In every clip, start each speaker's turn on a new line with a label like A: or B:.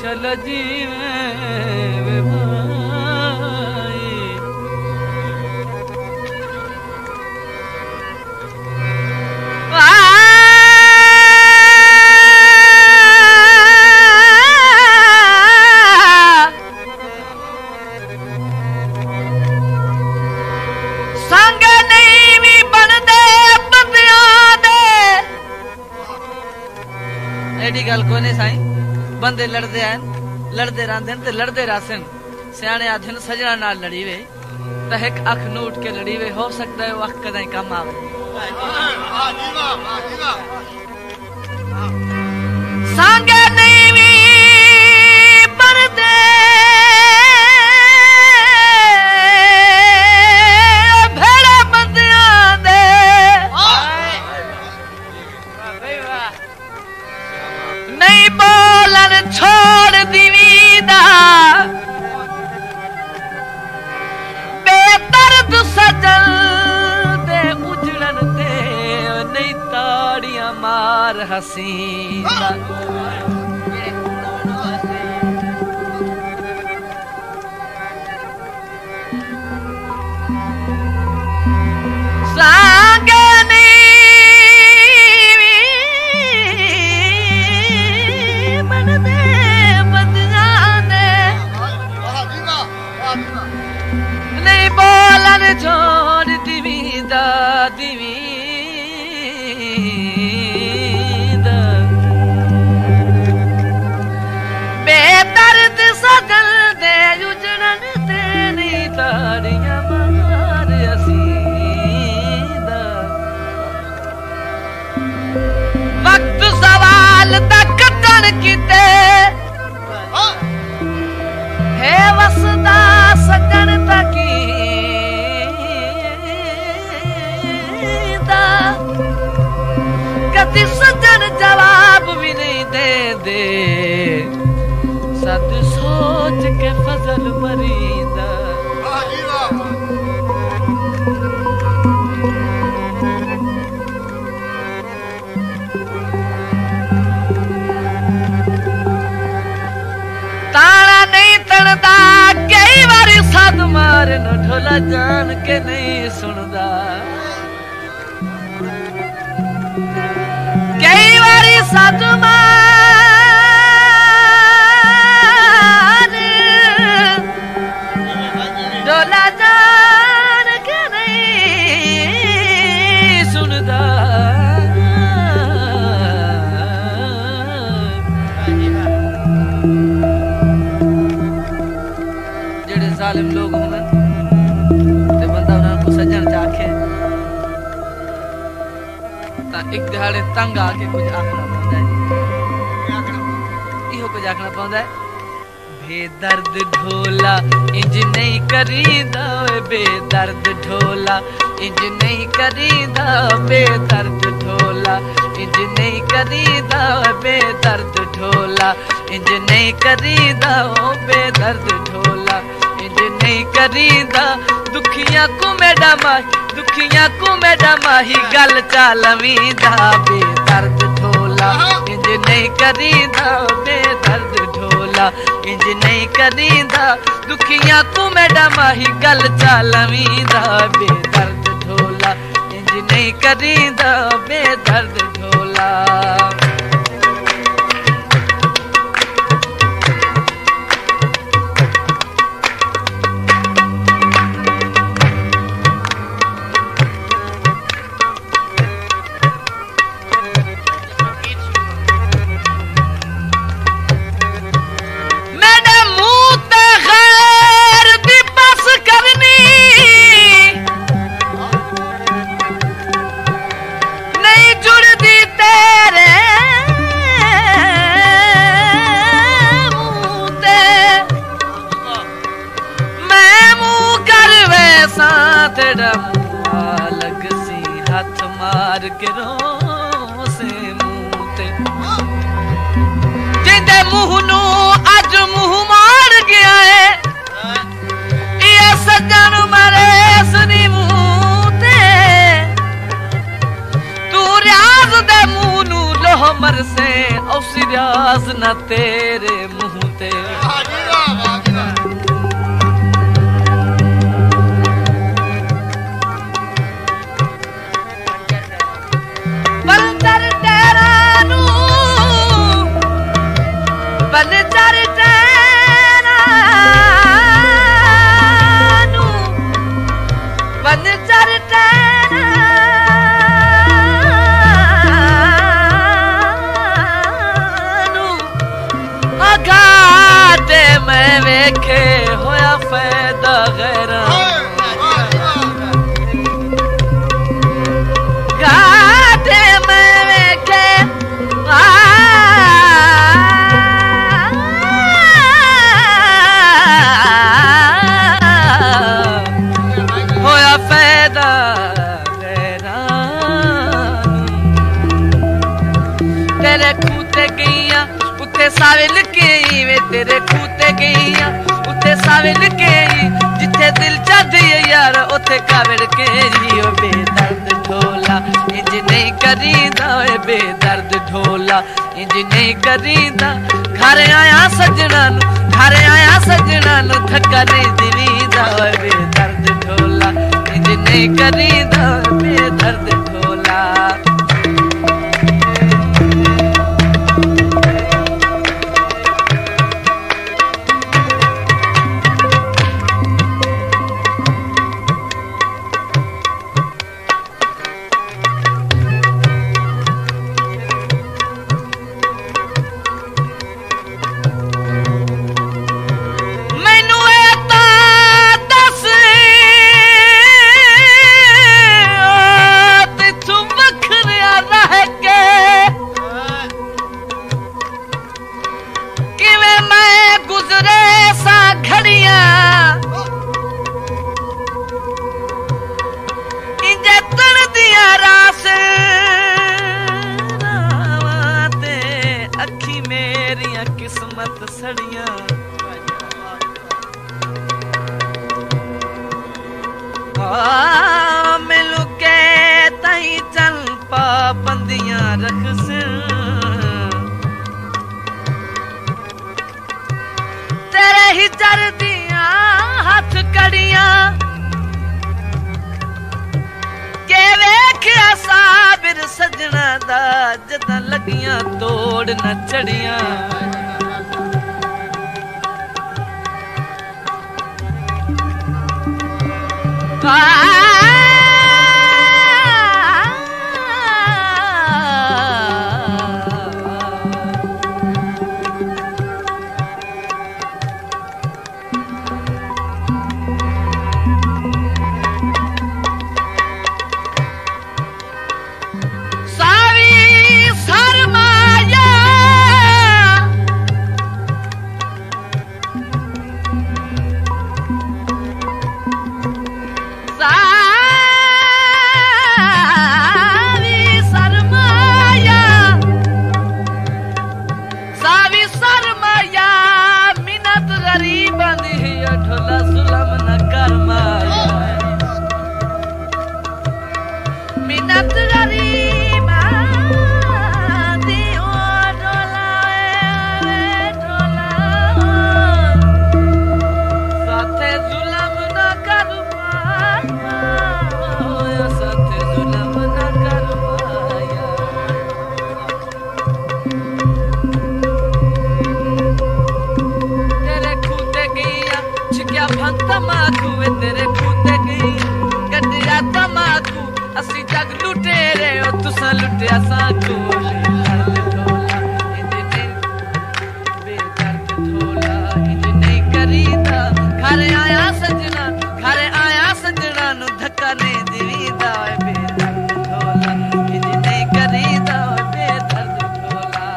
A: चल जीवे गल कोने साईं बंदे लड़दे हैं लड़दे रहंदे ते लड़दे रहसन सियाणे आधन सजना नाल लड़ी वे ते एक अख नूट के लड़ी वे हो सकदा है वो अख कदे कम आवे संगे नहीं वी परदे भेड़ा बंदियां दे नहीं बोलन छोड़ दीवीदा बेदर्द सजल दे उजड़न दे नहीं ताड़ियां मार हसीदा छोड़ दीवीदा दीवीदा बेदर्द सजल दे उजड़न ते नहीं ताड़ियां मार हसीदा वक्त सवाल तक कण किते है वसदा सजन तकी कति सजन जवाब भी नहीं दे दे सद सोच के फजल मरीदा ताला नहीं तड़दा कई बारी सद मार न ढोला जान के नहीं सुनदा कई बारी सद मार ढोला जान के नहीं सुनदा जेड़े जालिम लोग होंगे ते बंदा उन्हां को सजन चाखे एक दिहाड़े तंग आके कुछ आखना पौंदा है इहो कुछ आखना पौंदा है बेदर्द ढोला इंज नहीं करीदा बेदर्द ढोला इंज नहीं करीदा बेदर्द ढोला इंज नहीं करीदा बेदर्द ढोला इंज नहीं करीदा बेदर्द ढोला इंज नहीं करीदा दुखियां को मेडा माही गल चालवीदा बेदर्द ढोला इंज नहीं करीदा बेदर्द ढोला इंज नहीं करीदा दुखियां को मेडा माही गल चालवीदा बेदर्द ढोला इंज नहीं करीदा बेदर्द ढोला लग सी हाथ मार के रो से मुंह ते जिंदे मुंह नू अज मुंह मार गया है ये सजन मारे सुनी मुंह ते तू रियाज दे मुंह मर से औसिराज न तेरे मुंह ते बंदर तेरा नू बंदर तेरा नू बंदर तेरा नू अगाटे मैं वेखे होया फैदा गैरा तेरे खूते गईया उते साविल के वे तेरे खूते गईया उते साविल के जिथे दिल चाहती है यार उते काविल के ओ बेदर्द ढोला इंज नहीं करीदा ओए बेदर्द ढोला इंज नहीं करीदा घर आया सजना नु धक्का नहीं दीदा ओए बेदर्द ढोला इंज नहीं करीदा बेदर्द ढोला किस्मत सड़िया मिलू के तई चल पाबंदियां रख से तेरे ही चर दिया हाथ कड़ियां के वेख्या साबिर सजना दा जदा लगियां तोड़ न चढ़ियां तेरे खूते गई गड्डिया तमाकू असी जग लुटेरे तुसा लुटिया साकू बेदर्द ढोला इंज नहीं करीदा घर आया सजना नु धक्का नहीं दीदा बेदर्द ढोला इंज नहीं करीदा बेदर्द ढोला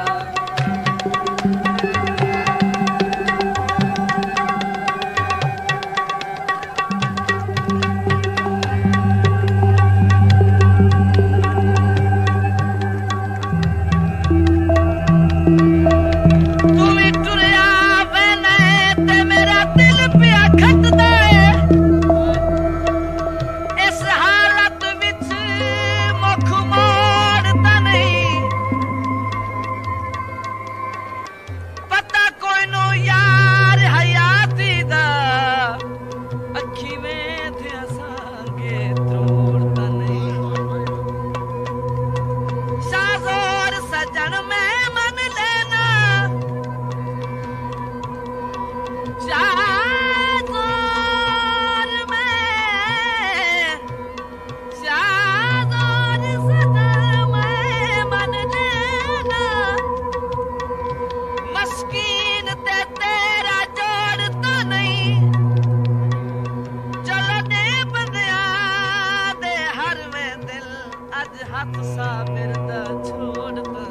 A: बिरदा छोड़ दो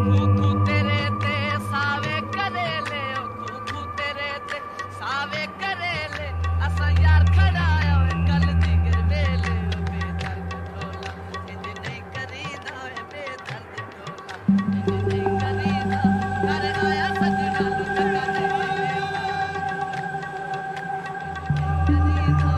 A: खूखू तेरे ते सावे करेले खूखू तेरे ते सावे करेले असां यार खड़ाया कल जिगर वेले बेदर्द ढोला इंज नहीं करीदा बेदर्द ढोला इंज नहीं करीदा कर आया सजना लुका नहीं करीदा